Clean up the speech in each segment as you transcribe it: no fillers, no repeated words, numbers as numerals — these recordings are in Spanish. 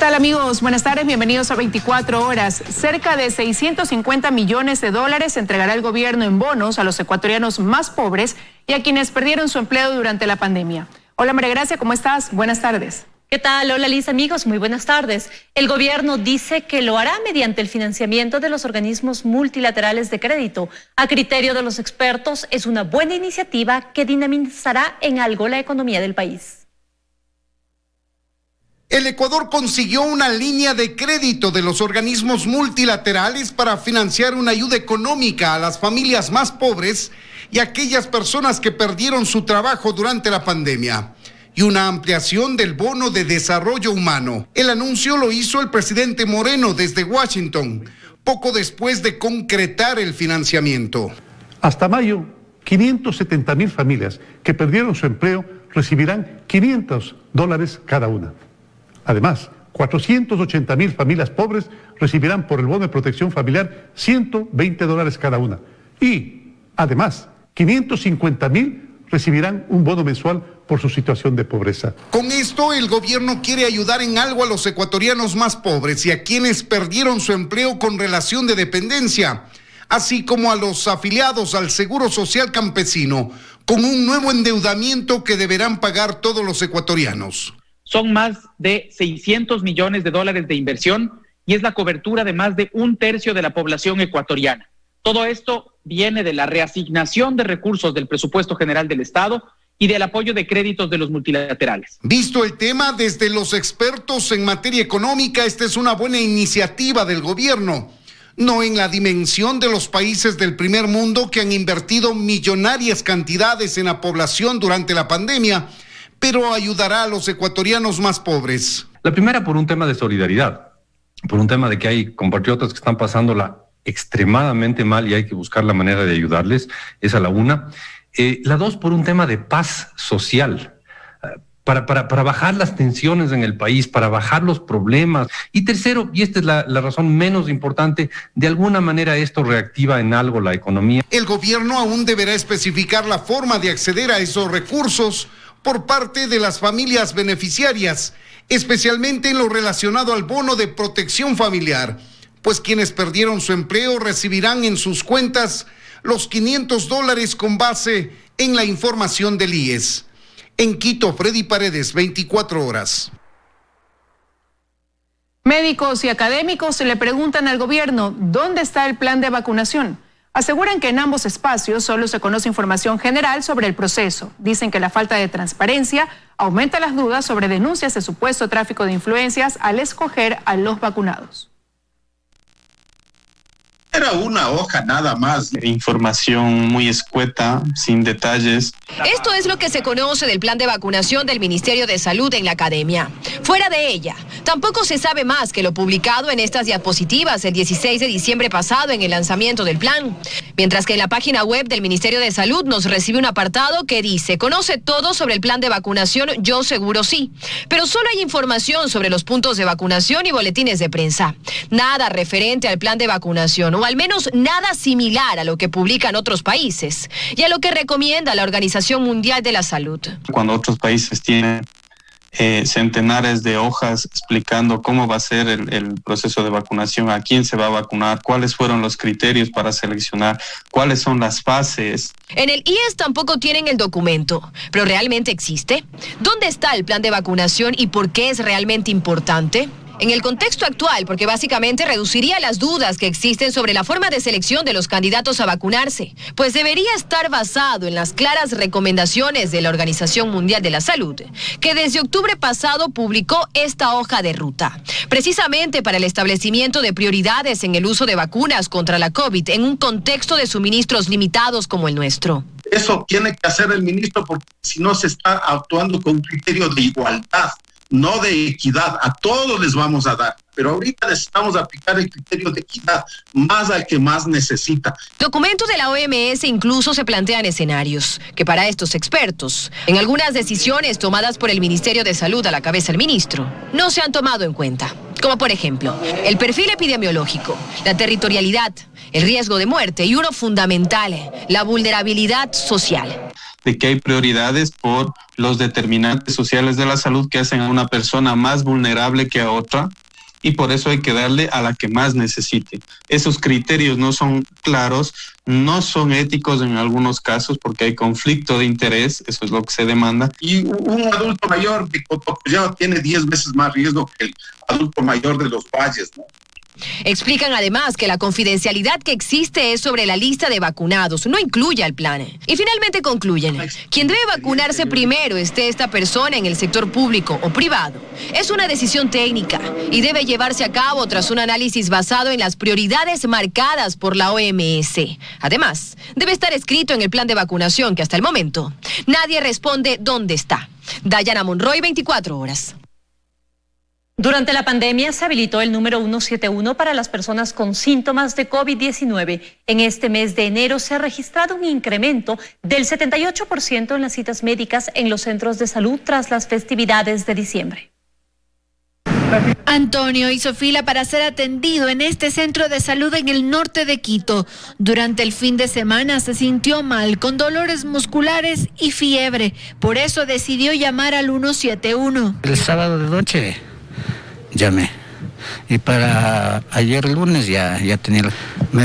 tal, amigos? Buenas tardes, bienvenidos a 24 horas. Cerca de 650 millones de dólares entregará el gobierno en bonos a los ecuatorianos más pobres y a quienes perdieron su empleo durante la pandemia. Hola María Gracia, ¿cómo estás? Buenas tardes. ¿Qué tal? Hola Liz, amigos, muy buenas tardes. El gobierno dice que lo hará mediante el financiamiento de los organismos multilaterales de crédito. A criterio de los expertos, es una buena iniciativa que dinamizará en algo la economía del país. El Ecuador consiguió una línea de crédito de los organismos multilaterales para financiar una ayuda económica a las familias más pobres y a aquellas personas que perdieron su trabajo durante la pandemia, y una ampliación del bono de desarrollo humano. El anuncio lo hizo el presidente Moreno desde Washington, poco después de concretar el financiamiento. Hasta mayo, 570,000 familias que perdieron su empleo recibirán $500 cada una. Además, 480,000 familias pobres recibirán por el bono de protección familiar $120 cada una. Y, además, 550,000 recibirán un bono mensual por su situación de pobreza. Con esto, el gobierno quiere ayudar en algo a los ecuatorianos más pobres y a quienes perdieron su empleo con relación de dependencia, así como a los afiliados al Seguro Social Campesino, con un nuevo endeudamiento que deberán pagar todos los ecuatorianos. Son más de 600 millones de dólares de inversión y es la cobertura de más de 1/3 de la población ecuatoriana. Todo esto viene de la reasignación de recursos del presupuesto general del Estado y del apoyo de créditos de los multilaterales. Visto el tema desde los expertos en materia económica, esta es una buena iniciativa del gobierno, no en la dimensión de los países del primer mundo que han invertido millonarias cantidades en la población durante la pandemia, pero ayudará a los ecuatorianos más pobres. La primera, por un tema de solidaridad, por un tema de que hay compatriotas que están pasándola extremadamente mal y hay que buscar la manera de ayudarles, esa la una. La dos, por un tema de paz social, para bajar las tensiones en el país, para bajar los problemas. Y tercero, y esta es la razón menos importante, de alguna manera esto reactiva en algo la economía. El gobierno aún deberá especificar la forma de acceder a esos recursos por parte de las familias beneficiarias, especialmente en lo relacionado al bono de protección familiar, pues quienes perdieron su empleo recibirán en sus cuentas los $500 con base en la información del IES. En Quito, Freddy Paredes, 24 horas. Médicos y académicos le preguntan al gobierno dónde está el plan de vacunación. Aseguran que en ambos espacios solo se conoce información general sobre el proceso. Dicen que la falta de transparencia aumenta las dudas sobre denuncias de supuesto tráfico de influencias al escoger a los vacunados. Era una hoja nada más. Información muy escueta, sin detalles. Esto es lo que se conoce del plan de vacunación del Ministerio de Salud en la academia. Fuera de ella, tampoco se sabe más que lo publicado en estas diapositivas el 16 de diciembre pasado en el lanzamiento del plan. Mientras que en la página web del Ministerio de Salud nos recibe un apartado que dice: conoce todo sobre el plan de vacunación, yo seguro sí. Pero solo hay información sobre los puntos de vacunación y boletines de prensa. Nada referente al plan de vacunación, o al menos nada similar a lo que publican otros países y a lo que recomienda la Organización Mundial de la Salud. Cuando otros países tienen centenares de hojas explicando cómo va a ser el proceso de vacunación, a quién se va a vacunar, cuáles fueron los criterios para seleccionar, cuáles son las fases. En el IES tampoco tienen el documento, pero ¿realmente existe? ¿Dónde está el plan de vacunación y por qué es realmente importante? En el contexto actual, porque básicamente reduciría las dudas que existen sobre la forma de selección de los candidatos a vacunarse, pues debería estar basado en las claras recomendaciones de la Organización Mundial de la Salud, que desde octubre pasado publicó esta hoja de ruta, precisamente para el establecimiento de prioridades en el uso de vacunas contra la COVID en un contexto de suministros limitados como el nuestro. Eso tiene que hacer el ministro, porque si no se está actuando con criterio de igualdad, no de equidad. A todos les vamos a dar, pero ahorita necesitamos aplicar el criterio de equidad, más al que más necesita. Documento de la OMS incluso se plantean escenarios que para estos expertos, en algunas decisiones tomadas por el Ministerio de Salud a la cabeza del ministro, no se han tomado en cuenta. Como por ejemplo, el perfil epidemiológico, la territorialidad, el riesgo de muerte y uno fundamental, la vulnerabilidad social. de que hay prioridades por los determinantes sociales de la salud que hacen a una persona más vulnerable que a otra, y por eso hay que darle a la que más necesite. Esos criterios no son claros, no son éticos en algunos casos porque hay conflicto de interés, eso es lo que se demanda. Y un adulto mayor de Cotopaxi tiene 10 veces más riesgo que el adulto mayor de los valles, ¿no? Explican además que la confidencialidad que existe es sobre la lista de vacunados, no incluye al plan. Y finalmente concluyen, quien debe vacunarse primero, esté esta persona en el sector público o privado, es una decisión técnica y debe llevarse a cabo tras un análisis basado en las prioridades marcadas por la OMS. Además, debe estar escrito en el plan de vacunación que hasta el momento nadie responde dónde está. Dayana Monroy, 24 horas. Durante la pandemia se habilitó el número 171 para las personas con síntomas de COVID-19. En este mes de enero se ha registrado un incremento del 78% en las citas médicas en los centros de salud tras las festividades de diciembre. Antonio hizo fila para ser atendido en este centro de salud en el norte de Quito. Durante el fin de semana se sintió mal, con dolores musculares y fiebre. Por eso decidió llamar al 171. El sábado de noche llamé y para ayer lunes ya tenía.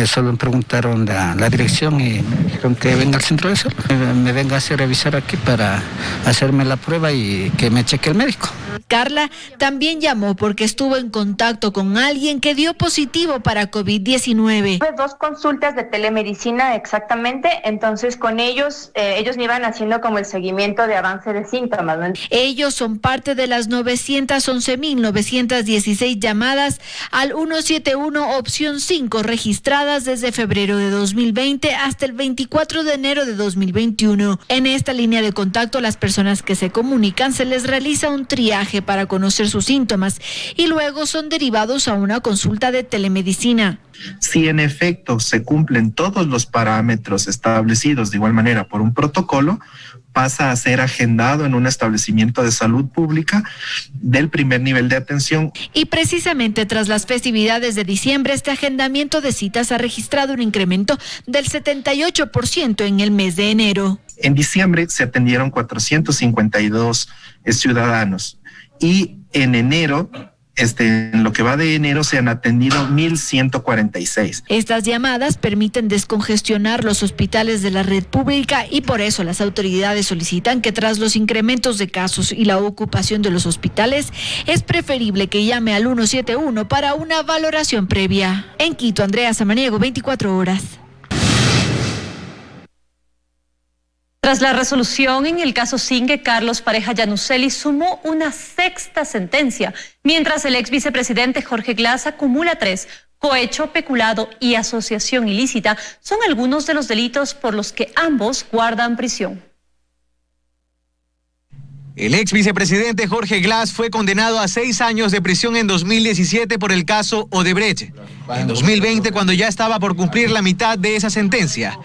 Solo me preguntaron la dirección y me dijeron que venga al centro de salud. Me venga a hacer revisar aquí para hacerme la prueba y que me cheque el médico. Carla también llamó porque estuvo en contacto con alguien que dio positivo para COVID-19. Tuve 2 consultas de telemedicina exactamente, entonces con ellos me iban haciendo como el seguimiento de avance de síntomas, ¿no? Ellos son parte de las 911.916 llamadas al 171 opción 5 registradas desde febrero de 2020 hasta el 24 de enero de 2021. En esta línea de contacto, a las personas que se comunican se les realiza un triaje para conocer sus síntomas y luego son derivados a una consulta de telemedicina. Si en efecto se cumplen todos los parámetros establecidos de igual manera por un protocolo, pasa a ser agendado en un establecimiento de salud pública del primer nivel de atención. Y precisamente tras las festividades de diciembre, este agendamiento de citas ha registrado un incremento del 78% en el mes de enero. En diciembre se atendieron 452 ciudadanos y en enero, en lo que va de enero, se han atendido 1,146. Estas llamadas permiten descongestionar los hospitales de la red pública y por eso las autoridades solicitan que tras los incrementos de casos y la ocupación de los hospitales, es preferible que llame al 171 para una valoración previa. En Quito, Andrea Samaniego, 24 horas. Tras la resolución en el caso Singue, Carlos Pareja Yanuseli sumó una 6ª sentencia, mientras el ex vicepresidente Jorge Glass acumula 3. Cohecho, peculado y asociación ilícita son algunos de los delitos por los que ambos guardan prisión. El ex vicepresidente Jorge Glass fue condenado a 6 años de prisión en 2017 por el caso Odebrecht. En 2020, cuando ya estaba por cumplir la mitad de esa sentencia,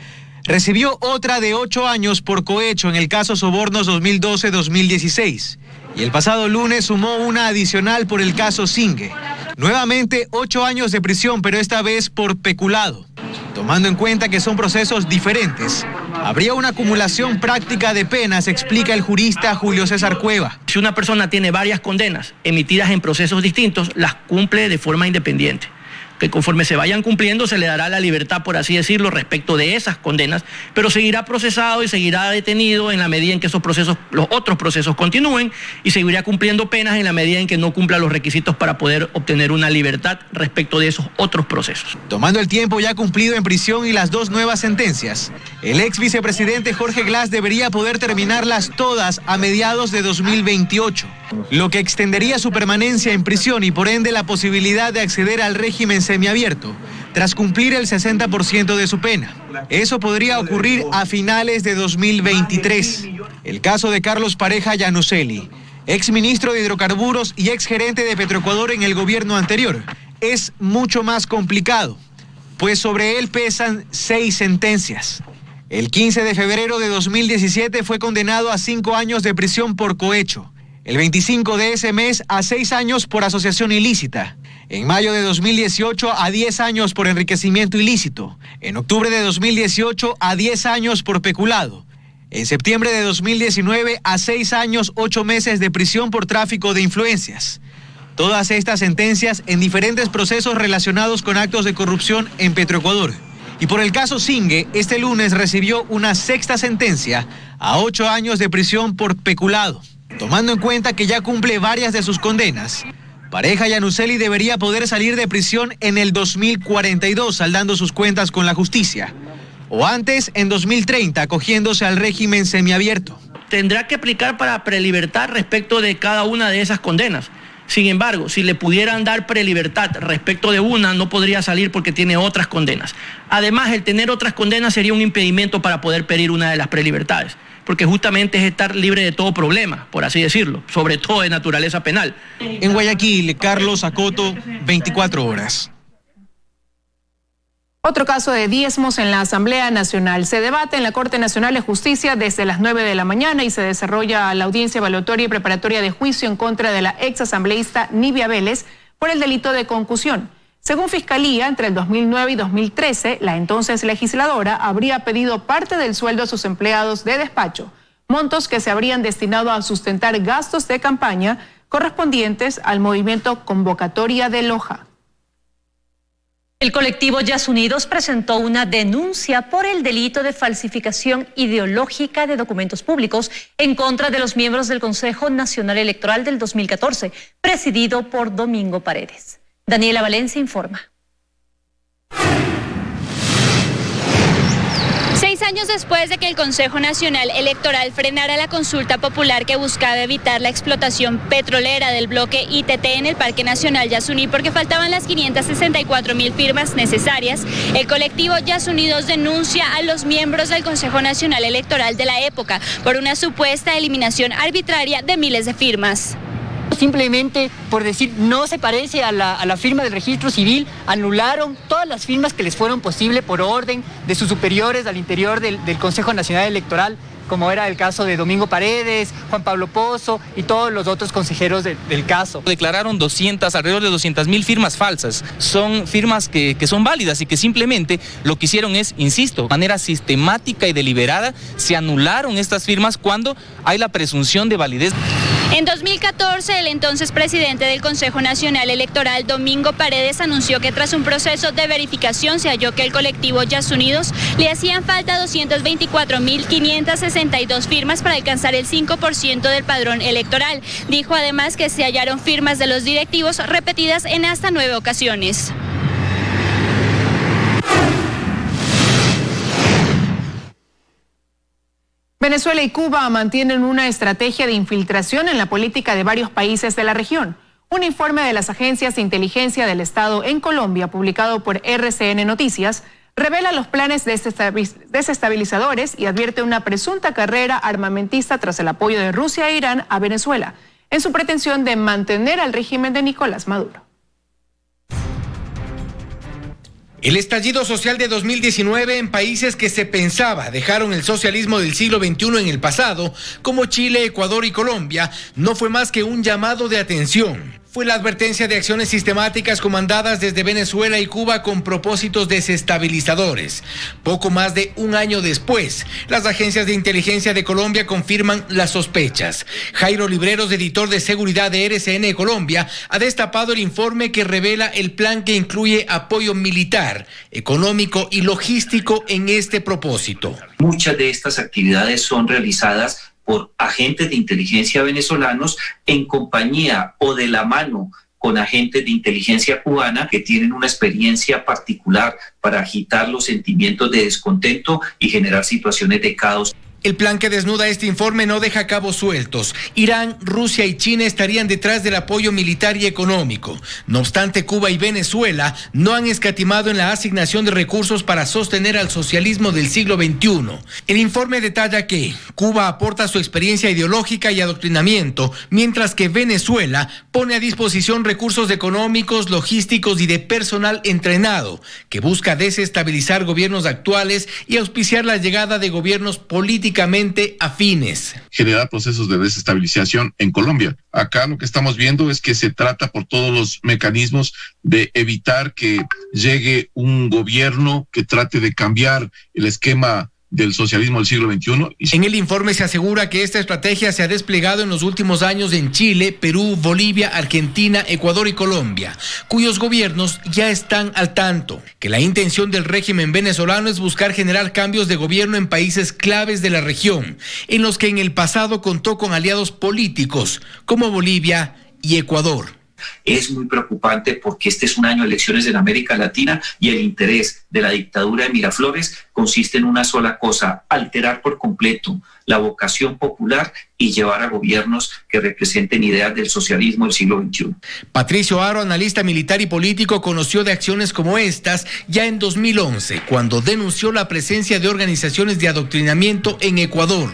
recibió otra de 8 años por cohecho en el caso Sobornos 2012-2016. Y el pasado lunes sumó una adicional por el caso Singue. Nuevamente 8 años de prisión, pero esta vez por peculado. Tomando en cuenta que son procesos diferentes, habría una acumulación práctica de penas, explica el jurista Julio César Cueva. Si una persona tiene varias condenas emitidas en procesos distintos, las cumple de forma independiente. Que conforme se vayan cumpliendo se le dará la libertad, por así decirlo, respecto de esas condenas, pero seguirá procesado y seguirá detenido en la medida en que los otros procesos continúen y seguirá cumpliendo penas en la medida en que no cumpla los requisitos para poder obtener una libertad respecto de esos otros procesos. Tomando el tiempo ya cumplido en prisión y las 2 nuevas sentencias, el ex vicepresidente Jorge Glass debería poder terminarlas todas a mediados de 2028, lo que extendería su permanencia en prisión y por ende la posibilidad de acceder al régimen semiabierto tras cumplir el 60% de su pena. Eso podría ocurrir a finales de 2023. El caso de Carlos Pareja Yanuseli, ex ministro de Hidrocarburos y ex gerente de Petroecuador en el gobierno anterior, es mucho más complicado, pues sobre él pesan 6 sentencias. El 15 de febrero de 2017 fue condenado a 5 años de prisión por cohecho. El 25 de ese mes a 6 años por asociación ilícita. En mayo de 2018 a 10 años por enriquecimiento ilícito. En octubre de 2018 a 10 años por peculado. En septiembre de 2019 a 6 años, 8 meses de prisión por tráfico de influencias. Todas estas sentencias en diferentes procesos relacionados con actos de corrupción en Petroecuador. Y por el caso Singue, este lunes recibió una 6ª sentencia a 8 años de prisión por peculado. Tomando en cuenta que ya cumple varias de sus condenas, Pareja Yanuseli debería poder salir de prisión en el 2042, saldando sus cuentas con la justicia. O antes, en 2030, acogiéndose al régimen semiabierto. Tendrá que aplicar para prelibertad respecto de cada una de esas condenas. Sin embargo, si le pudieran dar prelibertad respecto de una, no podría salir porque tiene otras condenas. Además, el tener otras condenas sería un impedimento para poder pedir una de las prelibertades, porque justamente es estar libre de todo problema, por así decirlo, sobre todo de naturaleza penal. En Guayaquil, Carlos Acoto, 24 horas. Otro caso de diezmos en la Asamblea Nacional. Se debate en la Corte Nacional de Justicia desde las 9 de la mañana y se desarrolla la audiencia evaluatoria y preparatoria de juicio en contra de la exasambleísta Nibia Vélez por el delito de concusión. Según Fiscalía, entre el 2009 y 2013, la entonces legisladora habría pedido parte del sueldo a sus empleados de despacho, montos que se habrían destinado a sustentar gastos de campaña correspondientes al movimiento Convocatoria de Loja. El colectivo Yas Unidos presentó una denuncia por el delito de falsificación ideológica de documentos públicos en contra de los miembros del Consejo Nacional Electoral del 2014, presidido por Domingo Paredes. Daniela Valencia informa. 6 años después de que el Consejo Nacional Electoral frenara la consulta popular que buscaba evitar la explotación petrolera del bloque ITT en el Parque Nacional Yasuní porque faltaban las 564.000 firmas necesarias, el colectivo Yas Unidos denuncia a los miembros del Consejo Nacional Electoral de la época por una supuesta eliminación arbitraria de miles de firmas. Simplemente por decir no se parece a la firma del registro civil, anularon todas las firmas que les fueron posible por orden de sus superiores al interior del Consejo Nacional Electoral, como era el caso de Domingo Paredes, Juan Pablo Pozo y todos los otros consejeros del caso. Declararon alrededor de 200.000 firmas falsas. Son firmas que son válidas y que simplemente lo que hicieron es, insisto, de manera sistemática y deliberada, se anularon estas firmas cuando hay la presunción de validez. En 2014, el entonces presidente del Consejo Nacional Electoral, Domingo Paredes, anunció que tras un proceso de verificación se halló que el colectivo Yas Unidos le hacían falta 224.562 firmas para alcanzar el 5% del padrón electoral. Dijo además que se hallaron firmas de los directivos repetidas en hasta 9 ocasiones. Venezuela y Cuba mantienen una estrategia de infiltración en la política de varios países de la región. Un informe de las agencias de inteligencia del Estado en Colombia, publicado por RCN Noticias, revela los planes desestabilizadores y advierte una presunta carrera armamentista tras el apoyo de Rusia e Irán a Venezuela, en su pretensión de mantener al régimen de Nicolás Maduro. El estallido social de 2019 en países que se pensaba dejaron el socialismo del siglo XXI en el pasado, como Chile, Ecuador y Colombia, no fue más que un llamado de atención. Fue la advertencia de acciones sistemáticas comandadas desde Venezuela y Cuba con propósitos desestabilizadores. Poco más de un año después, las agencias de inteligencia de Colombia confirman las sospechas. Jairo Libreros, editor de seguridad de RCN Colombia, ha destapado el informe que revela el plan que incluye apoyo militar, económico y logístico en este propósito. Muchas de estas actividades son realizadas por agentes de inteligencia venezolanos en compañía o de la mano con agentes de inteligencia cubana que tienen una experiencia particular para agitar los sentimientos de descontento y generar situaciones de caos. El plan que desnuda este informe no deja cabos sueltos. Irán, Rusia y China estarían detrás del apoyo militar y económico. No obstante, Cuba y Venezuela no han escatimado en la asignación de recursos para sostener al socialismo del siglo XXI. El informe detalla que Cuba aporta su experiencia ideológica y adoctrinamiento, mientras que Venezuela pone a disposición recursos económicos, logísticos y de personal entrenado, que busca desestabilizar gobiernos actuales y auspiciar la llegada de gobiernos políticos afines. Generar procesos de desestabilización en Colombia. Acá lo que estamos viendo es que se trata por todos los mecanismos de evitar que llegue un gobierno que trate de cambiar el esquema del socialismo del siglo XXI. En el informe se asegura que esta estrategia se ha desplegado en los últimos años en Chile, Perú, Bolivia, Argentina, Ecuador y Colombia, cuyos gobiernos ya están al tanto. Que la intención del régimen venezolano es buscar generar cambios de gobierno en países claves de la región, en los que en el pasado contó con aliados políticos como Bolivia y Ecuador. Es muy preocupante porque este es un año de elecciones en América Latina y el interés de la dictadura de Miraflores consiste en una sola cosa: alterar por completo la vocación popular y llevar a gobiernos que representen ideas del socialismo del siglo XXI. Patricio Aro, analista militar y político, conoció de acciones como estas ya en 2011, cuando denunció la presencia de organizaciones de adoctrinamiento en Ecuador.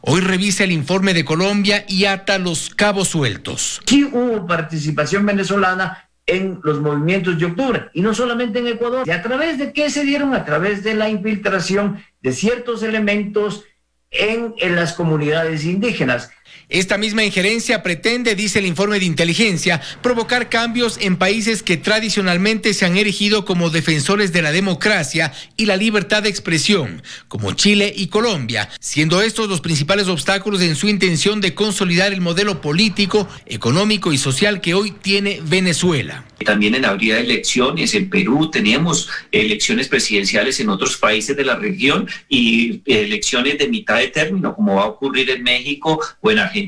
Hoy revisa el informe de Colombia y ata los cabos sueltos. Sí hubo participación venezolana en los movimientos de octubre, y no solamente en Ecuador. ¿Y a través de qué se dieron? A través de la infiltración de ciertos elementos en las comunidades indígenas. Esta misma injerencia pretende, dice el informe de inteligencia, provocar cambios en países que tradicionalmente se han erigido como defensores de la democracia y la libertad de expresión, como Chile y Colombia, siendo estos los principales obstáculos en su intención de consolidar el modelo político, económico y social que hoy tiene Venezuela. También en habría elecciones en Perú, tenemos elecciones presidenciales en otros países de la región y elecciones de mitad de término, como va a ocurrir en México o en Argentina.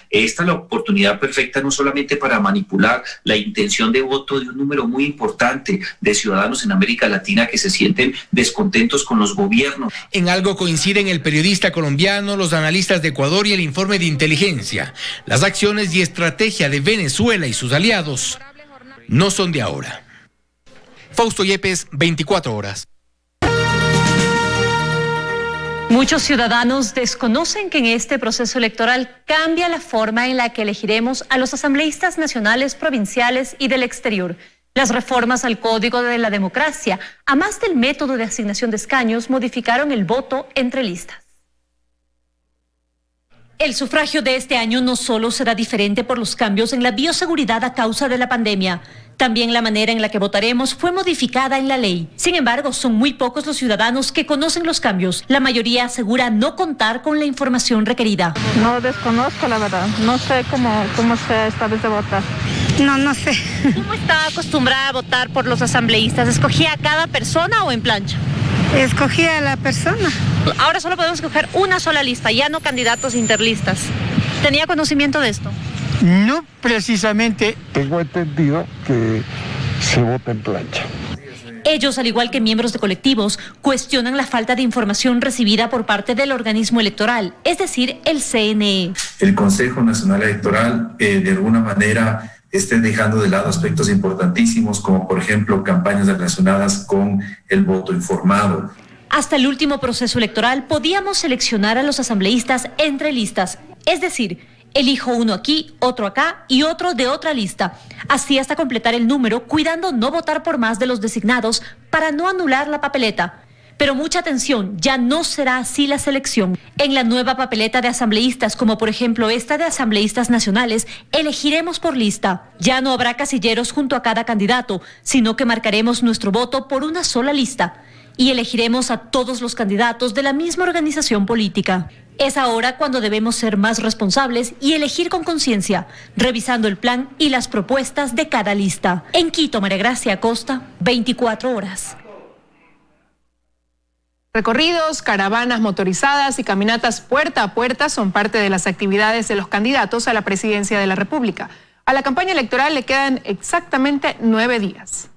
Esta es la oportunidad perfecta no solamente para manipular la intención de voto de un número muy importante de ciudadanos en América Latina que se sienten descontentos con los gobiernos. En algo coinciden el periodista colombiano, los analistas de Ecuador y el informe de inteligencia. Las acciones y estrategia de Venezuela y sus aliados no son de ahora. Fausto Yepes, 24 horas. Muchos ciudadanos desconocen que en este proceso electoral cambia la forma en la que elegiremos a los asambleístas nacionales, provinciales y del exterior. Las reformas al Código de la Democracia, a más del método de asignación de escaños, modificaron el voto entre listas. El sufragio de este año no solo será diferente por los cambios en la bioseguridad a causa de la pandemia, también la manera en la que votaremos fue modificada en la ley. Sin embargo, son muy pocos los ciudadanos que conocen los cambios. La mayoría asegura no contar con la información requerida. No desconozco, la verdad. No sé cómo sea esta vez de votar. No sé. ¿Cómo está acostumbrada a votar por los asambleístas? ¿Escogía a cada persona o en plancha? Escogí a la persona. Ahora solo podemos escoger una sola lista, ya no candidatos interlistas. ¿Tenía conocimiento de esto? No precisamente. Tengo entendido que se vota en plancha. Ellos, al igual que miembros de colectivos, cuestionan la falta de información recibida por parte del organismo electoral, es decir, el CNE. El Consejo Nacional Electoral, de alguna manera, estén dejando de lado aspectos importantísimos, como por ejemplo campañas relacionadas con el voto informado. Hasta el último proceso electoral podíamos seleccionar a los asambleístas entre listas, es decir, elijo uno aquí, otro acá y otro de otra lista, así hasta completar el número, cuidando no votar por más de los designados para no anular la papeleta. Pero mucha atención, ya no será así la selección. En la nueva papeleta de asambleístas, como por ejemplo esta de asambleístas nacionales, elegiremos por lista. Ya no habrá casilleros junto a cada candidato, sino que marcaremos nuestro voto por una sola lista y elegiremos a todos los candidatos de la misma organización política. Es ahora cuando debemos ser más responsables y elegir con conciencia, revisando el plan y las propuestas de cada lista. En Quito, María Gracia Acosta, 24 horas. Recorridos, caravanas motorizadas y caminatas puerta a puerta son parte de las actividades de los candidatos a la presidencia de la República. A la campaña electoral le quedan exactamente 9 días.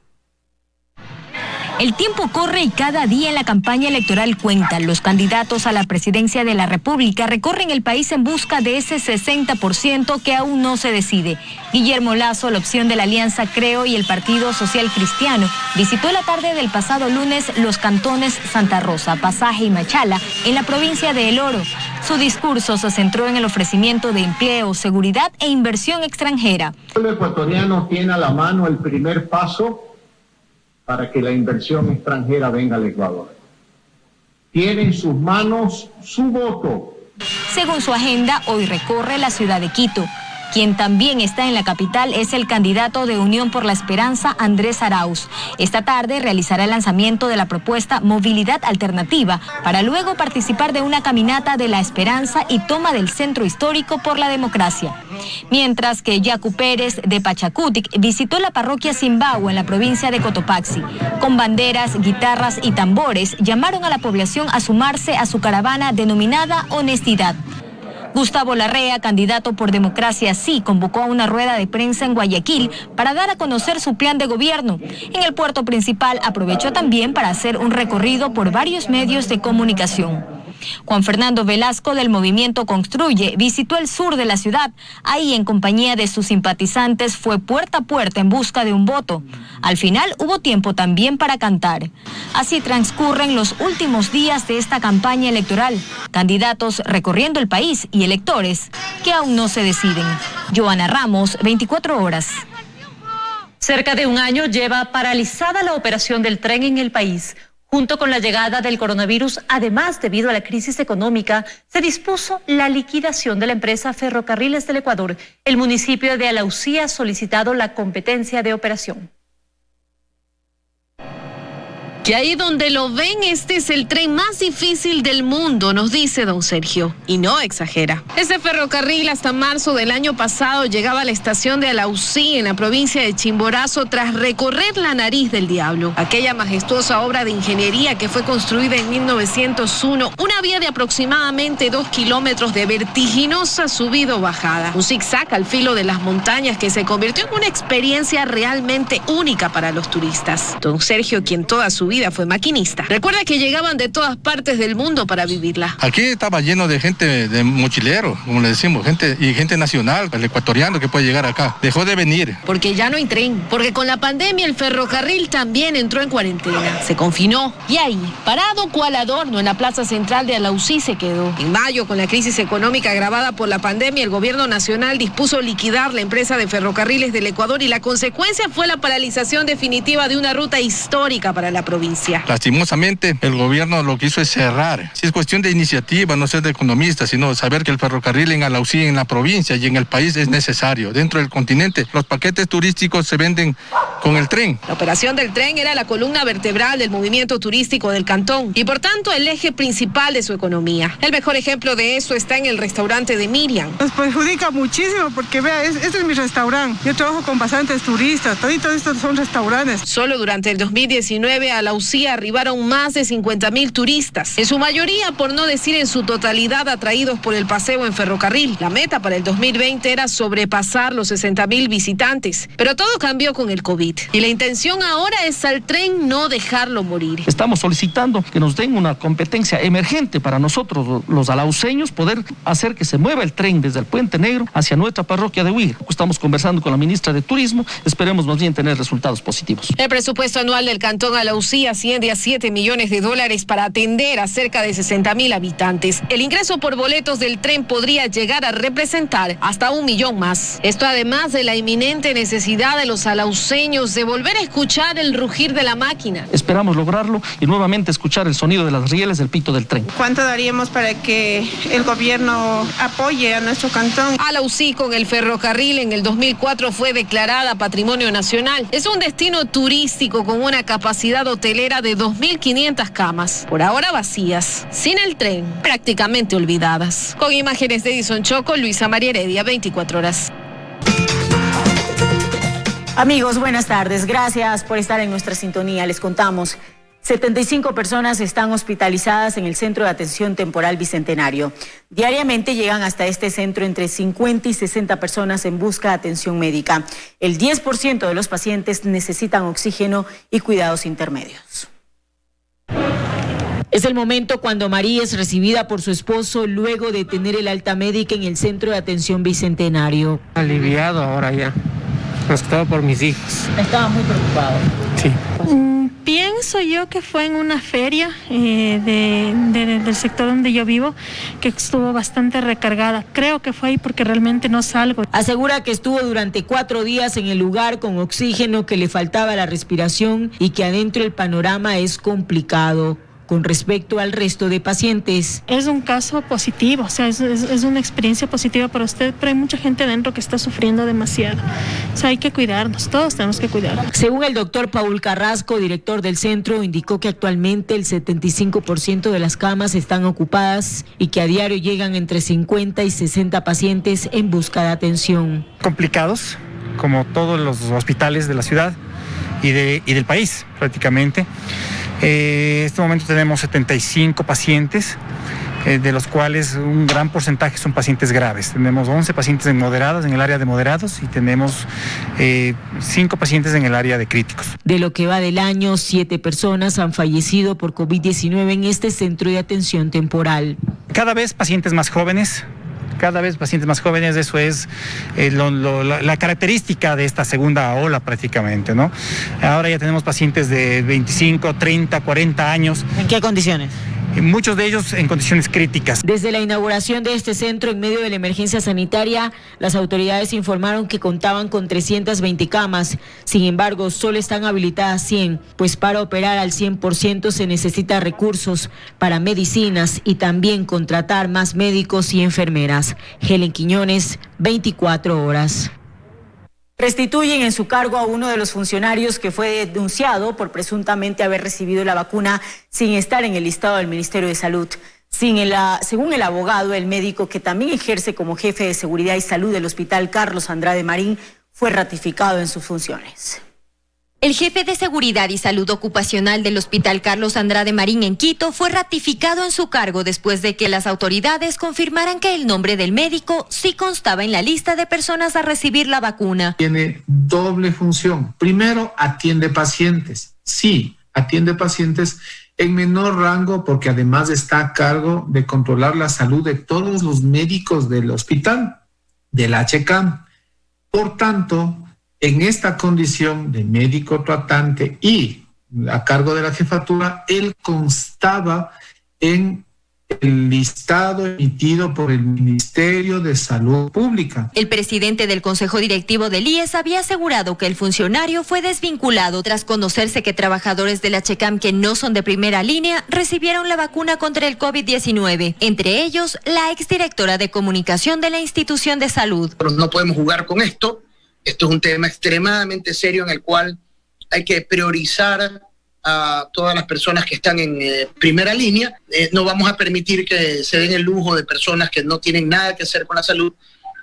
El tiempo corre y cada día en la campaña electoral cuenta. Los candidatos a la presidencia de la República recorren el país en busca de ese 60% que aún no se decide. Guillermo Lasso, la opción de la Alianza Creo y el Partido Social Cristiano, visitó la tarde del pasado lunes los cantones Santa Rosa, Pasaje y Machala, en la provincia de El Oro. Su discurso se centró en el ofrecimiento de empleo, seguridad e inversión extranjera. El ecuatoriano tiene a la mano el primer paso para que la inversión extranjera venga al Ecuador. Tiene en sus manos su voto. Según su agenda, hoy recorre la ciudad de Quito. Quien también está en la capital es el candidato de Unión por la Esperanza, Andrés Arauz. Esta tarde realizará el lanzamiento de la propuesta Movilidad Alternativa para luego participar de una caminata de la esperanza y toma del Centro Histórico por la Democracia. Mientras que Yacu Pérez de Pachacutic visitó la parroquia Zimbabue en la provincia de Cotopaxi. Con banderas, guitarras y tambores llamaron a la población a sumarse a su caravana denominada Honestidad. Gustavo Larrea, candidato por Democracia Sí, convocó a una rueda de prensa en Guayaquil para dar a conocer su plan de gobierno. En el puerto principal aprovechó también para hacer un recorrido por varios medios de comunicación. Juan Fernando Velasco del movimiento Construye visitó el sur de la ciudad. Ahí, en compañía de sus simpatizantes, fue puerta a puerta en busca de un voto. Al final hubo tiempo también para cantar. Así transcurren los últimos días de esta campaña electoral. Candidatos recorriendo el país y electores que aún no se deciden. Joana Ramos, 24 horas. Cerca de un año lleva paralizada la operación del tren en el país. Junto con la llegada del coronavirus, además debido a la crisis económica, se dispuso la liquidación de la empresa Ferrocarriles del Ecuador. El municipio de Alausí ha solicitado la competencia de operación. Que ahí donde lo ven, este es el tren más difícil del mundo, nos dice don Sergio, y no exagera. Este ferrocarril hasta marzo del año pasado llegaba a la estación de Alausí en la provincia de Chimborazo tras recorrer la nariz del diablo, aquella majestuosa obra de ingeniería que fue construida en 1901, una vía de aproximadamente 2 kilómetros de vertiginosa subida o bajada, un zigzag al filo de las montañas que se convirtió en una experiencia realmente única para los turistas. Don Sergio, quien toda su vida fue maquinista, recuerda que llegaban de todas partes del mundo para vivirla. Aquí estaba lleno de gente, de mochilero, como le decimos, gente nacional, el ecuatoriano que puede llegar acá. Dejó de venir. Porque ya no hay tren, porque con la pandemia el ferrocarril también entró en cuarentena, se confinó y ahí, parado cual adorno en la plaza central de Alausí se quedó. En mayo, con la crisis económica agravada por la pandemia, el gobierno nacional dispuso liquidar la empresa de Ferrocarriles del Ecuador y la consecuencia fue la paralización definitiva de una ruta histórica para la provincia. Lastimosamente, el gobierno lo que hizo es cerrar. Si es cuestión de iniciativa, no ser de economista, sino saber que el ferrocarril en Alausí, en la provincia y en el país es necesario. Dentro del continente, los paquetes turísticos se venden con el tren. La operación del tren era la columna vertebral del movimiento turístico del cantón y por tanto el eje principal de su economía. El mejor ejemplo de eso está en el restaurante de Miriam. Nos perjudica muchísimo porque vea, este es mi restaurante. Yo trabajo con bastantes turistas, todos estos son restaurantes. Solo durante el 2019 a Alausí arribaron más de 50.000 turistas, en su mayoría, por no decir en su totalidad, atraídos por el paseo en ferrocarril. La meta para el 2020 era sobrepasar los 60.000 visitantes, pero todo cambió con el COVID. Y la intención ahora es al tren no dejarlo morir. Estamos solicitando que nos den una competencia emergente para nosotros, los alauceños, poder hacer que se mueva el tren desde el Puente Negro hacia nuestra parroquia de Huir. Estamos conversando con la ministra de Turismo, esperemos más bien tener resultados positivos. El presupuesto anual del cantón Alausí asciende a $7 millones para atender a cerca de 60.000 habitantes. El ingreso por boletos del tren podría llegar a representar hasta 1 millón más. Esto además de la inminente necesidad de los alauceños de volver a escuchar el rugir de la máquina. Esperamos lograrlo y nuevamente escuchar el sonido de las rieles del pito del tren. ¿Cuánto daríamos para que el gobierno apoye a nuestro cantón? Alausí, con el ferrocarril, en el 2004 fue declarada Patrimonio Nacional. Es un destino turístico con una capacidad hotelera de 2.500 camas, por ahora vacías, sin el tren, prácticamente olvidadas. Con imágenes de Edison Choco, Luisa María Heredia, 24 horas. Amigos, buenas tardes. Gracias por estar en nuestra sintonía. Les contamos, 75 personas están hospitalizadas en el Centro de Atención Temporal Bicentenario. Diariamente llegan hasta este centro entre 50 y 60 personas en busca de atención médica. El 10% de los pacientes necesitan oxígeno y cuidados intermedios. Es el momento cuando María es recibida por su esposo luego de tener el alta médica en el Centro de Atención Bicentenario. Aliviado ahora ya, más que todo por mis hijos. Estaba muy preocupado. Sí. Pienso yo que fue en una feria del sector donde yo vivo, que estuvo bastante recargada. Creo que fue ahí porque realmente no salgo. Asegura que estuvo durante 4 días en el lugar con oxígeno, que le faltaba la respiración y que adentro el panorama es complicado. con respecto al resto de pacientes. Es un caso positivo, o sea, es una experiencia positiva para usted, pero hay mucha gente adentro que está sufriendo demasiado. O sea, hay que cuidarnos, todos tenemos que cuidarnos. Según el doctor Paul Carrasco, director del centro, indicó que actualmente el 75% de las camas están ocupadas y que a diario llegan entre 50 y 60 pacientes en busca de atención. Complicados, como todos los hospitales de la ciudad y del país prácticamente. En este momento tenemos 75 pacientes, de los cuales un gran porcentaje son pacientes graves. Tenemos 11 pacientes en el área de moderados y tenemos 5 pacientes en el área de críticos. De lo que va del año, 7 personas han fallecido por COVID-19 en este centro de atención temporal. Cada vez pacientes más jóvenes. Eso es la característica de esta segunda ola prácticamente, ¿no? Ahora ya tenemos pacientes de 25, 30, 40 años. ¿En qué condiciones? Muchos de ellos en condiciones críticas. Desde la inauguración de este centro en medio de la emergencia sanitaria, las autoridades informaron que contaban con 320 camas. Sin embargo, solo están habilitadas 100, pues para operar al 100% se necesita recursos para medicinas y también contratar más médicos y enfermeras. Helen Quiñones, 24 horas. Restituyen en su cargo a uno de los funcionarios que fue denunciado por presuntamente haber recibido la vacuna sin estar en el listado del Ministerio de Salud. Según el abogado, el médico que también ejerce como jefe de seguridad y salud del Hospital Carlos Andrade Marín fue ratificado en sus funciones. El jefe de Seguridad y Salud Ocupacional del Hospital Carlos Andrade Marín en Quito fue ratificado en su cargo después de que las autoridades confirmaran que el nombre del médico sí constaba en la lista de personas a recibir la vacuna. Tiene doble función. Primero, atiende pacientes. Sí, atiende pacientes en menor rango porque además está a cargo de controlar la salud de todos los médicos del hospital, del HCAM. Por tanto, en esta condición de médico tratante y a cargo de la jefatura, él constaba en el listado emitido por el Ministerio de Salud Pública. El presidente del Consejo Directivo del IES había asegurado que el funcionario fue desvinculado tras conocerse que trabajadores del HCAM que no son de primera línea recibieron la vacuna contra el COVID-19, entre ellos la exdirectora de comunicación de la institución de salud. Pero no podemos jugar con esto. Esto es un tema extremadamente serio en el cual hay que priorizar a todas las personas que están en primera línea. No vamos a permitir que se den el lujo de personas que no tienen nada que hacer con la salud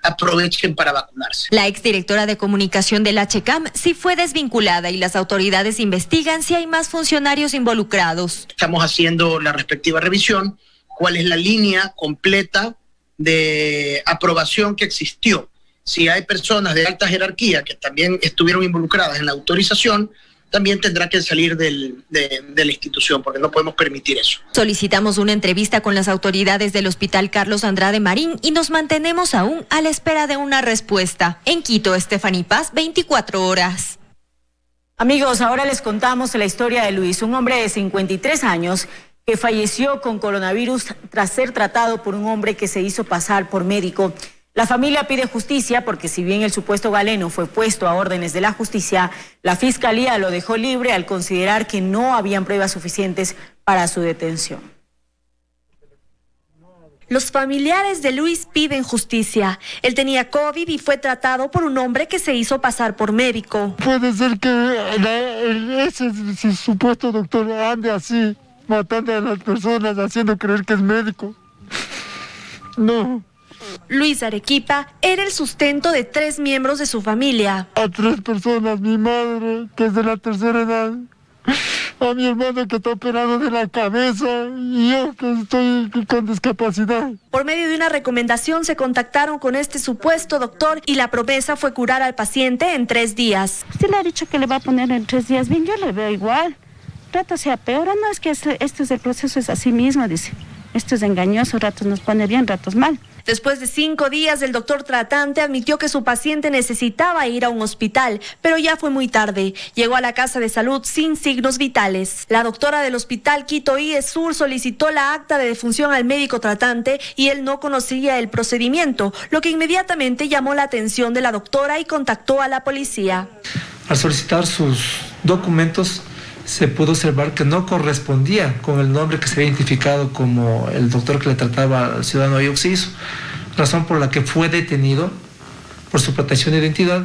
aprovechen para vacunarse. La exdirectora de comunicación del HCAM sí fue desvinculada y las autoridades investigan si hay más funcionarios involucrados. Estamos haciendo la respectiva revisión, cuál es la línea completa de aprobación que existió. Si hay personas de alta jerarquía que también estuvieron involucradas en la autorización, también tendrá que salir de la institución, porque no podemos permitir eso. Solicitamos una entrevista con las autoridades del Hospital Carlos Andrade Marín y nos mantenemos aún a la espera de una respuesta. En Quito, Estefany Paz, 24 horas. Amigos, ahora les contamos la historia de Luis, un hombre de 53 años que falleció con coronavirus tras ser tratado por un hombre que se hizo pasar por médico. La familia pide justicia porque si bien el supuesto galeno fue puesto a órdenes de la justicia, la fiscalía lo dejó libre al considerar que no habían pruebas suficientes para su detención. Los familiares de Luis piden justicia. Él tenía COVID y fue tratado por un hombre que se hizo pasar por médico. Puede ser que ese supuesto doctor ande así, matando a las personas, haciendo creer que es médico. No. Luis Arequipa era el sustento de 3 miembros de su familia. A 3 personas, mi madre, que es de la tercera edad, a mi hermano que está operado de la cabeza y yo que estoy con discapacidad. Por medio de una recomendación se contactaron con este supuesto doctor y la promesa fue curar al paciente en 3 días. Usted le ha dicho que le va a poner en 3 días. Bien, yo le veo igual. Ratos se peora, no es que este es el proceso, es así mismo, dice. Esto es engañoso, ratos nos pone bien, ratos mal. Después de 5 días, el doctor tratante admitió que su paciente necesitaba ir a un hospital, pero ya fue muy tarde. Llegó a la casa de salud sin signos vitales. La doctora del hospital Quito IES Sur solicitó la acta de defunción al médico tratante y él no conocía el procedimiento, lo que inmediatamente llamó la atención de la doctora y contactó a la policía. Al solicitar sus documentos, se pudo observar que no correspondía con el nombre que se había identificado como el doctor que le trataba al ciudadano Oxiso, razón por la que fue detenido por su protección de identidad.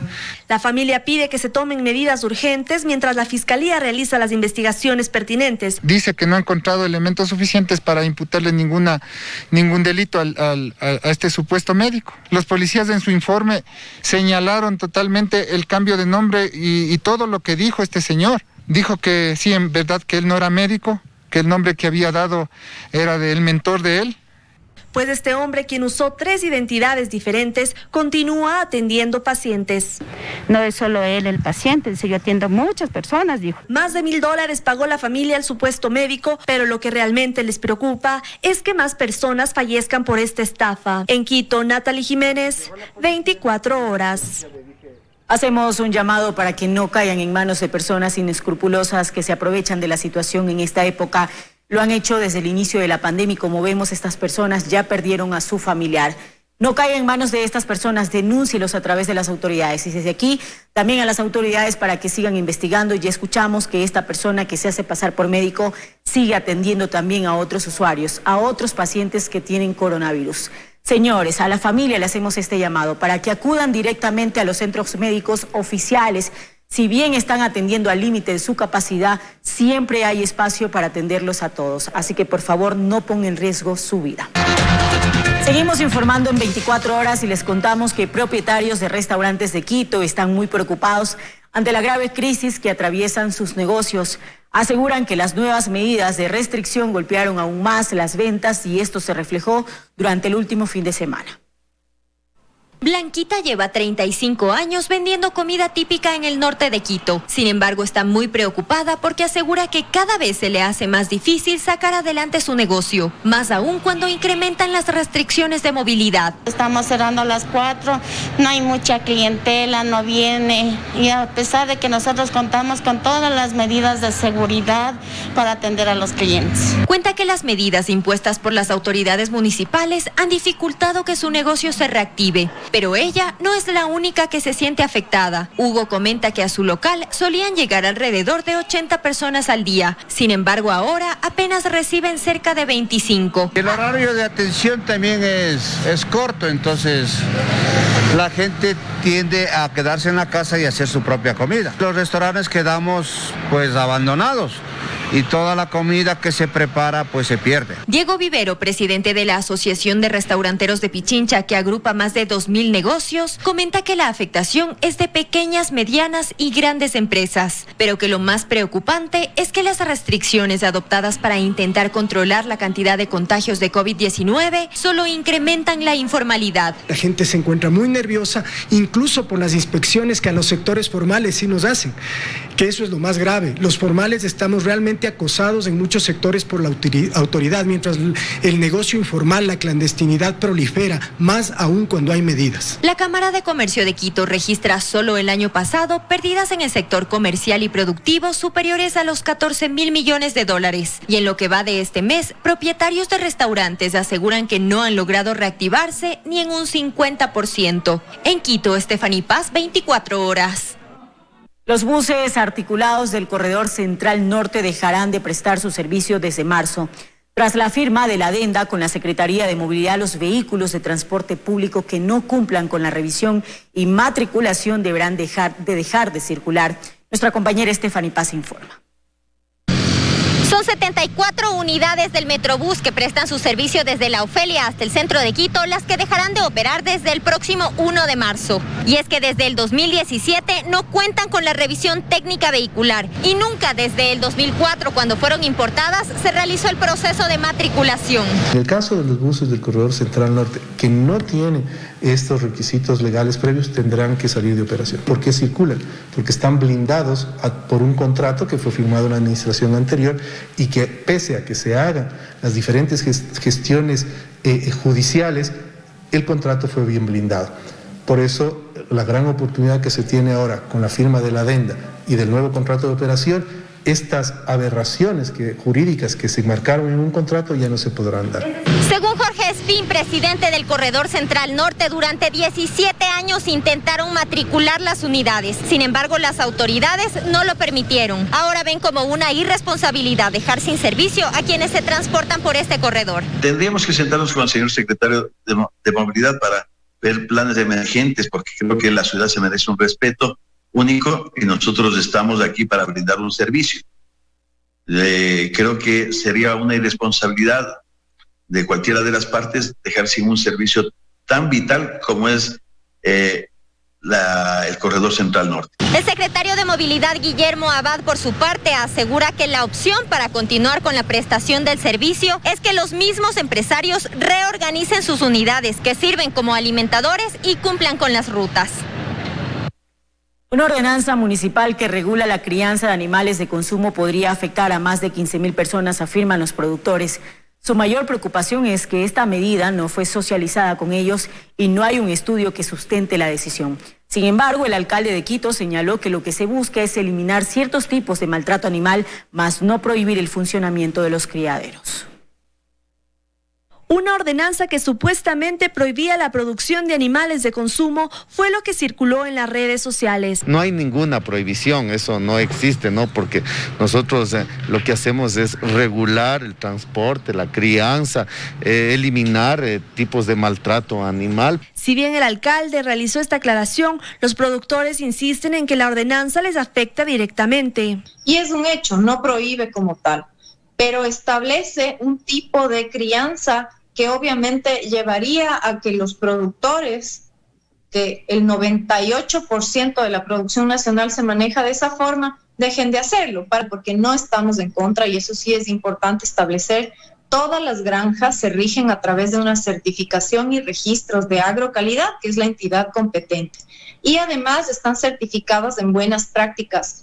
La familia pide que se tomen medidas urgentes mientras la Fiscalía realiza las investigaciones pertinentes. Dice que no ha encontrado elementos suficientes para imputarle ningún delito a este supuesto médico. Los policías en su informe señalaron totalmente el cambio de nombre y todo lo que dijo este señor. Dijo que sí, en verdad que él no era médico, que el nombre que había dado era del mentor de él. Pues este hombre, quien usó 3 identidades diferentes, continúa atendiendo pacientes. No es solo él el paciente, dice, yo atiendo muchas personas, dijo. Más de $1,000 pagó la familia al supuesto médico, pero lo que realmente les preocupa es que más personas fallezcan por esta estafa. En Quito, Natalie Jiménez, 24 horas. Hacemos un llamado para que no caigan en manos de personas inescrupulosas que se aprovechan de la situación en esta época. Lo han hecho desde el inicio de la pandemia y como vemos, estas personas ya perdieron a su familiar. No caigan en manos de estas personas, denúncielos a través de las autoridades. Y desde aquí, también a las autoridades para que sigan investigando. Ya escuchamos que esta persona que se hace pasar por médico sigue atendiendo también a otros usuarios, a otros pacientes que tienen coronavirus. Señores, a la familia le hacemos este llamado para que acudan directamente a los centros médicos oficiales. Si bien están atendiendo al límite de su capacidad, siempre hay espacio para atenderlos a todos. Así que por favor no pongan en riesgo su vida. Seguimos informando en 24 horas y les contamos que propietarios de restaurantes de Quito están muy preocupados ante la grave crisis que atraviesan sus negocios. Aseguran que las nuevas medidas de restricción golpearon aún más las ventas y esto se reflejó durante el último fin de semana. Blanquita lleva 35 años vendiendo comida típica en el norte de Quito. Sin embargo, está muy preocupada porque asegura que cada vez se le hace más difícil sacar adelante su negocio, más aún cuando incrementan las restricciones de movilidad. Estamos cerrando a las 4, no hay mucha clientela, no viene. Y a pesar de que nosotros contamos con todas las medidas de seguridad para atender a los clientes. Cuenta que las medidas impuestas por las autoridades municipales han dificultado que su negocio se reactive. Pero ella no es la única que se siente afectada. Hugo comenta que a su local solían llegar alrededor de 80 personas al día. Sin embargo, ahora apenas reciben cerca de 25. El horario de atención también es corto, entonces la gente tiende a quedarse en la casa y hacer su propia comida. Los restaurantes quedamos pues abandonados. Y toda la comida que se prepara pues se pierde. Diego Vivero, presidente de la Asociación de Restauranteros de Pichincha, que agrupa más de 2,000 negocios, comenta que la afectación es de pequeñas, medianas y grandes empresas, pero que lo más preocupante es que las restricciones adoptadas para intentar controlar la cantidad de contagios de COVID-19 solo incrementan la informalidad. La gente se encuentra muy nerviosa, incluso por las inspecciones que a los sectores formales sí nos hacen, que eso es lo más grave. Los formales estamos realmente acosados en muchos sectores por la autoridad, mientras el negocio informal, la clandestinidad prolifera, más aún cuando hay medidas. La Cámara de Comercio de Quito registra solo el año pasado pérdidas en el sector comercial y productivo superiores a los 14,000 millones de dólares. Y en lo que va de este mes, propietarios de restaurantes aseguran que no han logrado reactivarse ni en un 50%. En Quito, Stephanie Paz, 24 horas. Los buses articulados del Corredor Central Norte dejarán de prestar su servicio desde marzo. Tras la firma de la adenda con la Secretaría de Movilidad, los vehículos de transporte público que no cumplan con la revisión y matriculación deberán dejar de circular. Nuestra compañera Stephanie Paz informa. Son 74 unidades del Metrobús que prestan su servicio desde la Ofelia hasta el centro de Quito, las que dejarán de operar desde el próximo 1 de marzo. Y es que desde el 2017 no cuentan con la revisión técnica vehicular y nunca desde el 2004, cuando fueron importadas, se realizó el proceso de matriculación. En el caso de los buses del Corredor Central Norte, que no tienen estos requisitos legales previos, tendrán que salir de operación. ¿Por qué circulan? Porque están blindados por un contrato que fue firmado en la administración anterior y que pese a que se hagan las diferentes gestiones judiciales, el contrato fue bien blindado. Por eso la gran oportunidad que se tiene ahora con la firma de la adenda y del nuevo contrato de operación estas aberraciones jurídicas que se marcaron en un contrato ya no se podrán dar. Según Jorge Espín, presidente del Corredor Central Norte, durante 17 años intentaron matricular las unidades. Sin embargo, las autoridades no lo permitieron. Ahora ven como una irresponsabilidad dejar sin servicio a quienes se transportan por este corredor. Tendríamos que sentarnos con el señor secretario de Movilidad para ver planes emergentes, porque creo que la ciudad se merece un respeto único y nosotros estamos aquí para brindar un servicio. Creo que sería una irresponsabilidad de cualquiera de las partes dejar sin un servicio tan vital como es el Corredor Central Norte. El secretario de Movilidad, Guillermo Abad, por su parte, asegura que la opción para continuar con la prestación del servicio es que los mismos empresarios reorganicen sus unidades, que sirven como alimentadores y cumplan con las rutas. Una ordenanza municipal que regula la crianza de animales de consumo podría afectar a más de 15,000 personas, afirman los productores. Su mayor preocupación es que esta medida no fue socializada con ellos y no hay un estudio que sustente la decisión. Sin embargo, el alcalde de Quito señaló que lo que se busca es eliminar ciertos tipos de maltrato animal, más no prohibir el funcionamiento de los criaderos. Una ordenanza que supuestamente prohibía la producción de animales de consumo fue lo que circuló en las redes sociales. No hay ninguna prohibición, eso no existe, ¿no? Porque nosotros lo que hacemos es regular el transporte, la crianza, eliminar tipos de maltrato animal. Si bien el alcalde realizó esta aclaración, los productores insisten en que la ordenanza les afecta directamente. Y es un hecho, no prohíbe como tal, pero establece un tipo de crianza que obviamente llevaría a que los productores, que el 98% de la producción nacional se maneja de esa forma, dejen de hacerlo, porque no estamos en contra, y eso sí es importante establecer. Todas las granjas se rigen a través de una certificación y registros de agrocalidad, que es la entidad competente, y además están certificadas en buenas prácticas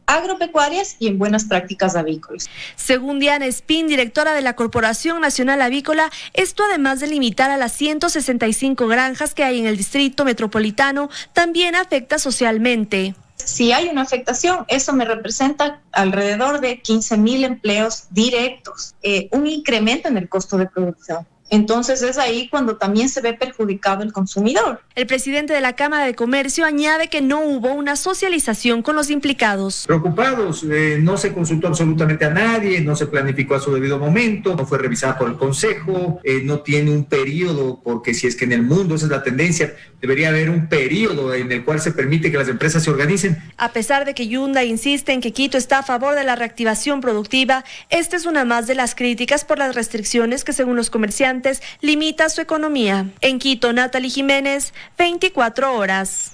agropecuarias y en buenas prácticas avícolas. Según Diana Espín, directora de la Corporación Nacional Avícola, esto además de limitar a las 165 granjas que hay en el distrito metropolitano, también afecta socialmente. Si hay una afectación, eso me representa alrededor de 15,000 empleos directos, un incremento en el costo de producción. Entonces es ahí cuando también se ve perjudicado el consumidor. El presidente de la Cámara de Comercio añade que no hubo una socialización con los implicados. Preocupados, no se consultó absolutamente a nadie, no se planificó a su debido momento, no fue revisada por el Consejo, no tiene un periodo, porque si es que en el mundo esa es la tendencia, debería haber un periodo en el cual se permite que las empresas se organicen. A pesar de que Hyundai insiste en que Quito está a favor de la reactivación productiva, esta es una más de las críticas por las restricciones que, según los comerciantes, limita su economía. En Quito, Natalie Jiménez, 24 horas.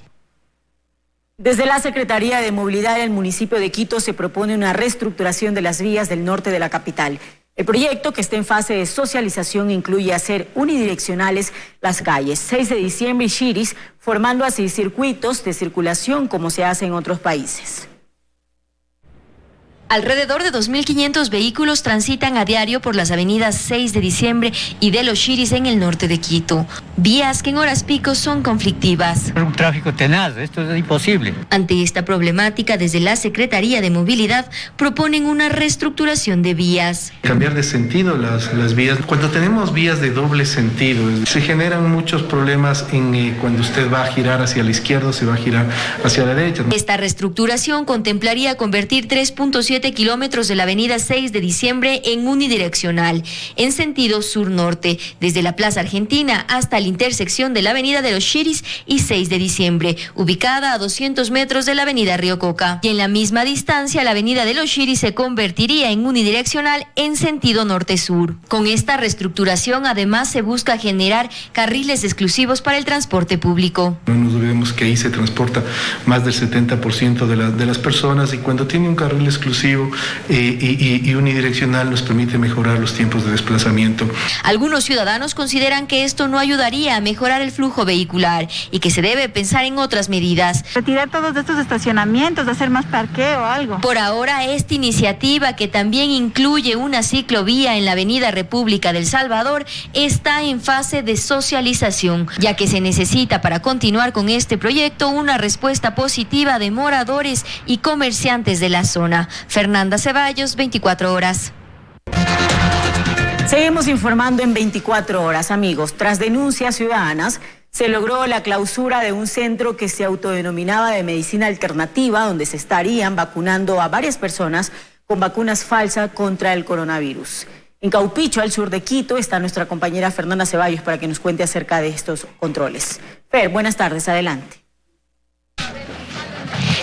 Desde la Secretaría de Movilidad del municipio de Quito se propone una reestructuración de las vías del norte de la capital. El proyecto, que está en fase de socialización, incluye hacer unidireccionales las calles 6 de diciembre y Chiris, formando así circuitos de circulación como se hace en otros países. Alrededor de 2.500 vehículos transitan a diario por las avenidas 6 de diciembre y de los Chiris en el norte de Quito. Vías que en horas pico son conflictivas. Un tráfico tenaz, esto es imposible. Ante esta problemática, desde la Secretaría de Movilidad proponen una reestructuración de vías. Cambiar de sentido las vías. Cuando tenemos vías de doble sentido, se generan muchos problemas en cuando usted va a girar hacia la izquierda o se va a girar hacia la derecha. Esta reestructuración contemplaría convertir 3.7 kilómetros de la avenida 6 de diciembre en unidireccional, en sentido sur-norte, desde la Plaza Argentina hasta la intersección de la avenida de los Chiris y 6 de diciembre, ubicada a 200 metros de la avenida Río Coca. Y en la misma distancia, la avenida de los Chiris se convertiría en unidireccional en sentido norte-sur. Con esta reestructuración, además, se busca generar carriles exclusivos para el transporte público. No nos olvidemos que ahí se transporta más del 70% de las personas, y cuando tiene un carril exclusivo y unidireccional nos permite mejorar los tiempos de desplazamiento. Algunos ciudadanos consideran que esto no ayudaría a mejorar el flujo vehicular y que se debe pensar en otras medidas. Retirar todos estos estacionamientos, hacer más parqueo o algo. Por ahora, esta iniciativa, que también incluye una ciclovía en la avenida República del Salvador, está en fase de socialización, ya que se necesita para continuar con este proyecto una respuesta positiva de moradores y comerciantes de la zona. Fernanda Ceballos, 24 horas. Seguimos informando en 24 horas, amigos. Tras denuncias ciudadanas, se logró la clausura de un centro que se autodenominaba de medicina alternativa, donde se estarían vacunando a varias personas con vacunas falsas contra el coronavirus. En Caupicho, al sur de Quito, está nuestra compañera Fernanda Ceballos para que nos cuente acerca de estos controles. Fer, buenas tardes, adelante.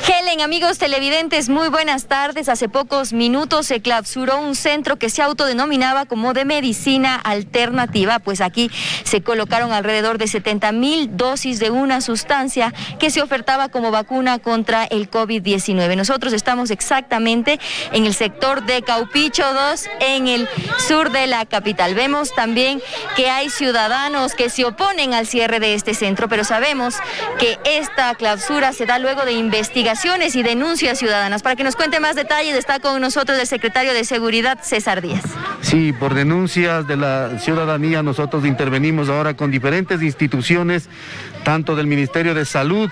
Helen, amigos televidentes, muy buenas tardes. Hace pocos minutos se clausuró un centro que se autodenominaba como de medicina alternativa, pues aquí se colocaron alrededor de 70,000 dosis de una sustancia que se ofertaba como vacuna contra el COVID-19. Nosotros estamos exactamente en el sector de Caupicho 2, en el sur de la capital. Vemos también que hay ciudadanos que se oponen al cierre de este centro, pero sabemos que esta clausura se da luego de investigaciones y denuncias ciudadanas. Para que nos cuente más detalles, está con nosotros el secretario de Seguridad, César Díaz. Sí, por denuncias de la ciudadanía nosotros intervenimos ahora con diferentes instituciones, tanto del Ministerio de Salud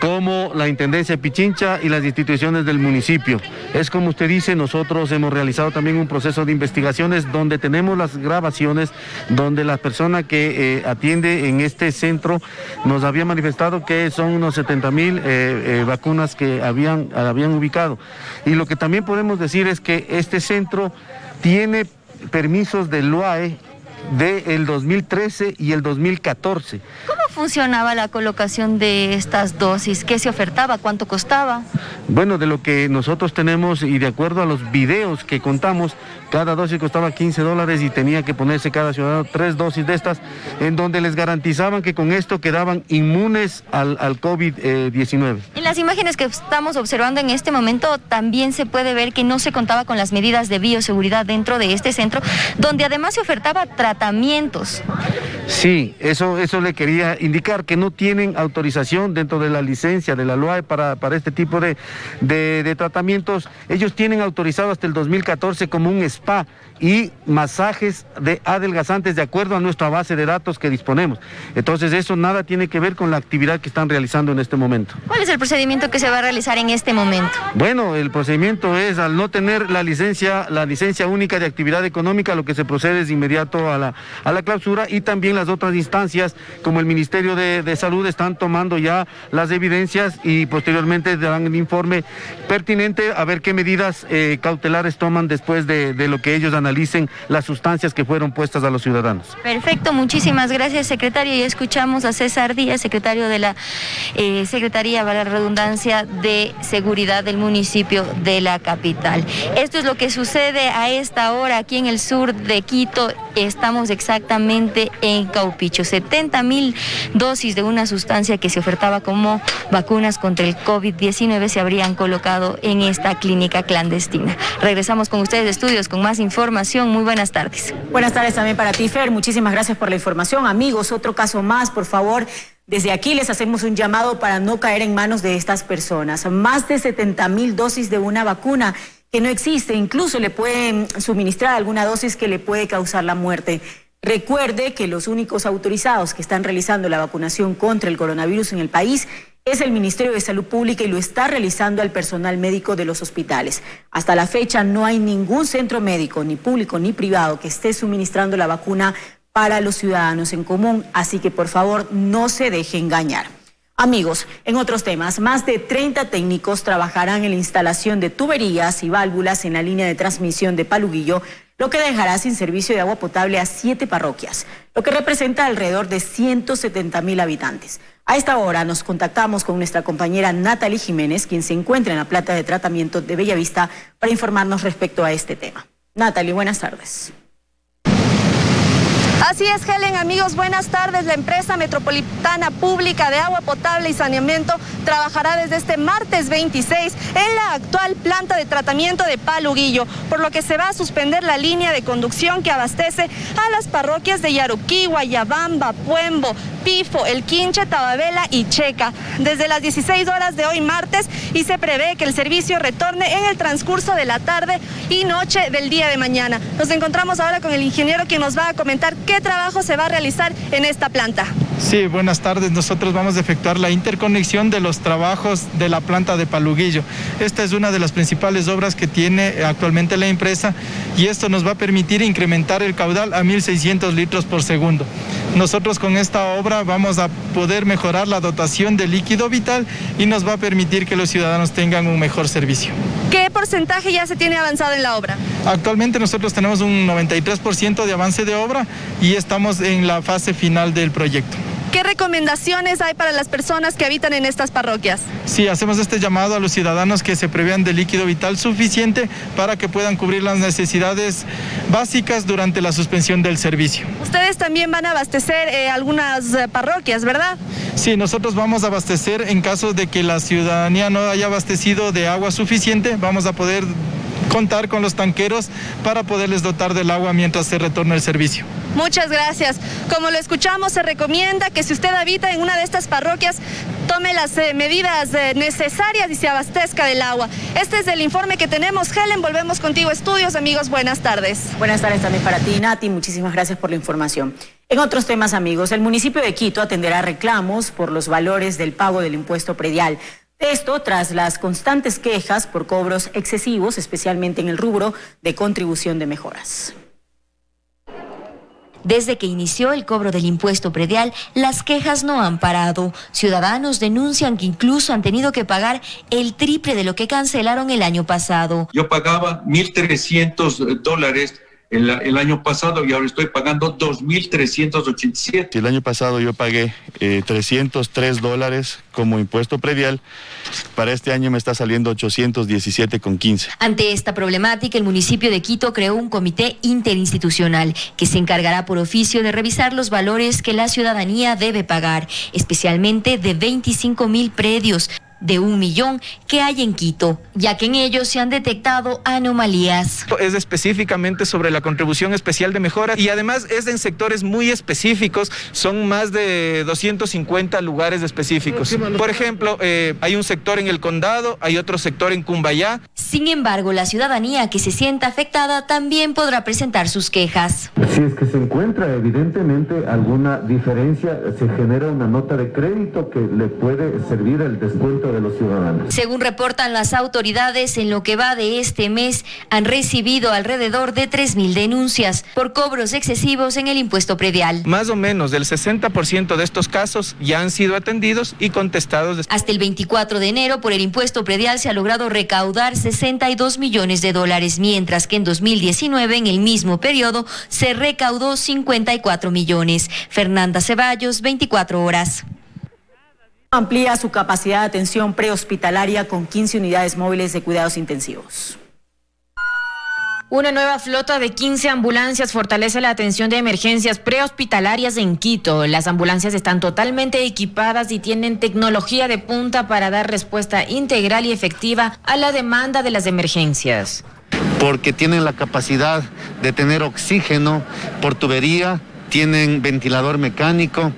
como la Intendencia de Pichincha y las instituciones del municipio. Es como usted dice, nosotros hemos realizado también un proceso de investigaciones donde tenemos las grabaciones, donde la persona que atiende en este centro nos había manifestado que son unos 70,000 vacunas que habían ubicado. Y lo que también podemos decir es que este centro tiene permisos del UAE del 2013 y el 2014. ¿Cómo funcionaba la colocación de estas dosis? ¿Qué se ofertaba? ¿Cuánto costaba? Bueno, de lo que nosotros tenemos y de acuerdo a los videos que contamos, cada dosis costaba $15 y tenía que ponerse cada ciudadano 3 dosis de estas, en donde les garantizaban que con esto quedaban inmunes al COVID-19. En las imágenes que estamos observando en este momento también se puede ver que no se contaba con las medidas de bioseguridad dentro de este centro, donde además se ofertaba tratamientos. Sí, eso le quería indicar, que no tienen autorización dentro de la licencia de la LOAE para este tipo de tratamientos. Ellos tienen autorizado hasta el 2014 como un spa y masajes de adelgazantes de acuerdo a nuestra base de datos que disponemos. Entonces eso nada tiene que ver con la actividad que están realizando en este momento. ¿Cuál es el procedimiento que se va a realizar en este momento? Bueno, el procedimiento es, al no tener la licencia única de actividad económica, lo que se procede es de inmediato a la clausura, y también las otras instancias como el Ministerio de Salud están tomando ya las evidencias y posteriormente darán el informe pertinente a ver qué medidas cautelares toman después de lo que ellos analicen las sustancias que fueron puestas a los ciudadanos. Perfecto, muchísimas gracias, secretario. Y escuchamos a César Díaz, secretario de la Secretaría, para la redundancia, de Seguridad del municipio de la capital. Esto es lo que sucede a esta hora aquí en el sur de Quito. Estamos exactamente en Caupicho. 70,000 dosis de una sustancia que se ofertaba como vacunas contra el COVID-19 se habrían colocado en esta clínica clandestina. Regresamos con ustedes de estudios con más información. Muy buenas tardes. Buenas tardes también para ti, Fer. Muchísimas gracias por la información. Amigos, otro caso más, por favor. Desde aquí les hacemos un llamado para no caer en manos de estas personas. Más de 70,000 dosis de una vacuna que no existe. Incluso le pueden suministrar alguna dosis que le puede causar la muerte. Recuerde que los únicos autorizados que están realizando la vacunación contra el coronavirus en el país es el Ministerio de Salud Pública y lo está realizando al personal médico de los hospitales. Hasta la fecha no hay ningún centro médico, ni público ni privado, que esté suministrando la vacuna para los ciudadanos en común, así que por favor no se deje engañar. Amigos, en otros temas, más de 30 técnicos trabajarán en la instalación de tuberías y válvulas en la línea de transmisión de Paluguillo, lo que dejará sin servicio de agua potable a 7 parroquias, lo que representa alrededor de 170,000 habitantes. A esta hora nos contactamos con nuestra compañera Natalie Jiménez, quien se encuentra en la planta de tratamiento de Bellavista, para informarnos respecto a este tema. Natalie, buenas tardes. Así es, Helen, amigos, buenas tardes. La empresa metropolitana pública de agua potable y saneamiento trabajará desde este martes 26 en la actual planta de tratamiento de Paluguillo, por lo que se va a suspender la línea de conducción que abastece a las parroquias de Yaruquí, Guayabamba, Puembo, Pifo, El Quinche, Tababela y Checa desde las 16 horas de hoy martes, y se prevé que el servicio retorne en el transcurso de la tarde y noche del día de mañana. Nos encontramos ahora con el ingeniero, quien nos va a comentar qué trabajo se va a realizar en esta planta. Sí, buenas tardes. Nosotros vamos a efectuar la interconexión de los trabajos de la planta de Paluguillo. Esta es una de las principales obras que tiene actualmente la empresa y esto nos va a permitir incrementar el caudal a 1.600 litros por segundo. Nosotros con esta obra vamos a poder mejorar la dotación de líquido vital y nos va a permitir que los ciudadanos tengan un mejor servicio. ¿Qué porcentaje ya se tiene avanzado en la obra? Actualmente nosotros tenemos un 93% de avance de obra y estamos en la fase final del proyecto. ¿Qué recomendaciones hay para las personas que habitan en estas parroquias? Sí, hacemos este llamado a los ciudadanos que se prevean de líquido vital suficiente para que puedan cubrir las necesidades básicas durante la suspensión del servicio. Ustedes también van a abastecer algunas parroquias, ¿verdad? Sí, nosotros vamos a abastecer en caso de que la ciudadanía no haya abastecido de agua suficiente, vamos a poder contar con los tanqueros para poderles dotar del agua mientras se retorna el servicio. Muchas gracias. Como lo escuchamos, se recomienda que si usted habita en una de estas parroquias, tome las medidas necesarias y se abastezca del agua. Este es el informe que tenemos. Helen, volvemos contigo a estudios. Amigos, buenas tardes. Buenas tardes también para ti, Nati. Muchísimas gracias por la información. En otros temas, amigos, el municipio de Quito atenderá reclamos por los valores del pago del impuesto predial. Esto tras las constantes quejas por cobros excesivos, especialmente en el rubro de contribución de mejoras. Desde que inició el cobro del impuesto predial, las quejas no han parado. Ciudadanos denuncian que incluso han tenido que pagar el triple de lo que cancelaron el año pasado. Yo pagaba $1,300 el año pasado y ahora estoy pagando $2,387. El año pasado yo pagué $303 como impuesto predial. Para este año me está saliendo $817,15. Ante esta problemática, el municipio de Quito creó un comité interinstitucional que se encargará por oficio de revisar los valores que la ciudadanía debe pagar, especialmente de 25,000 predios de 1 millón que hay en Quito, ya que en ellos se han detectado anomalías. Es específicamente sobre la contribución especial de mejora y además es en sectores muy específicos, son más de 250 lugares específicos. Por ejemplo, hay un sector en el Condado, hay otro sector en Cumbayá. Sin embargo, la ciudadanía que se sienta afectada también podrá presentar sus quejas. Si es que se encuentra evidentemente alguna diferencia, se genera una nota de crédito que le puede servir el descuento de los ciudadanos. Según reportan las autoridades, en lo que va de este mes han recibido alrededor de 3,000 denuncias por cobros excesivos en el impuesto predial. Más o menos del 60% de estos casos ya han sido atendidos y contestados. Hasta el 24 de enero por el impuesto predial se ha logrado recaudar $62 millones, mientras que en 2019, en el mismo periodo, se recaudó 54 millones. Fernanda Ceballos, 24 horas. Amplía su capacidad de atención prehospitalaria con 15 unidades móviles de cuidados intensivos. Una nueva flota de 15 ambulancias fortalece la atención de emergencias prehospitalarias en Quito. Las ambulancias están totalmente equipadas y tienen tecnología de punta para dar respuesta integral y efectiva a la demanda de las emergencias. Porque tienen la capacidad de tener oxígeno por tubería, tienen ventilador mecánico,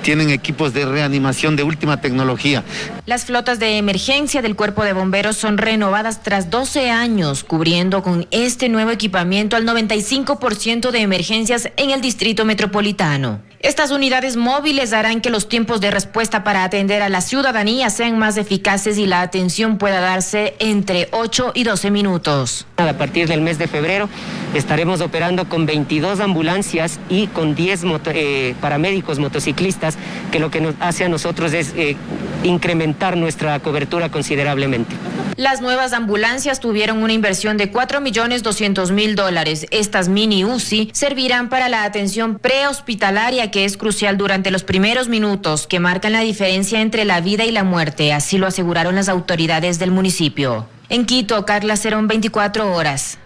tienen equipos de reanimación de última tecnología. Las flotas de emergencia del Cuerpo de Bomberos son renovadas tras 12 años, cubriendo con este nuevo equipamiento al 95% de emergencias en el Distrito Metropolitano. Estas unidades móviles harán que los tiempos de respuesta para atender a la ciudadanía sean más eficaces y la atención pueda darse entre 8 y 12 minutos. A partir del mes de febrero estaremos operando con 22 ambulancias y con 10 paramédicos motociclistas, que lo que nos hace a nosotros es incrementar nuestra cobertura considerablemente. Las nuevas ambulancias tuvieron una inversión de $4.200.000. Estas mini UCI servirán para la atención prehospitalaria, que es crucial durante los primeros minutos que marcan la diferencia entre la vida y la muerte, así lo aseguraron las autoridades del municipio. En Quito, Carla Cerón, 24 horas.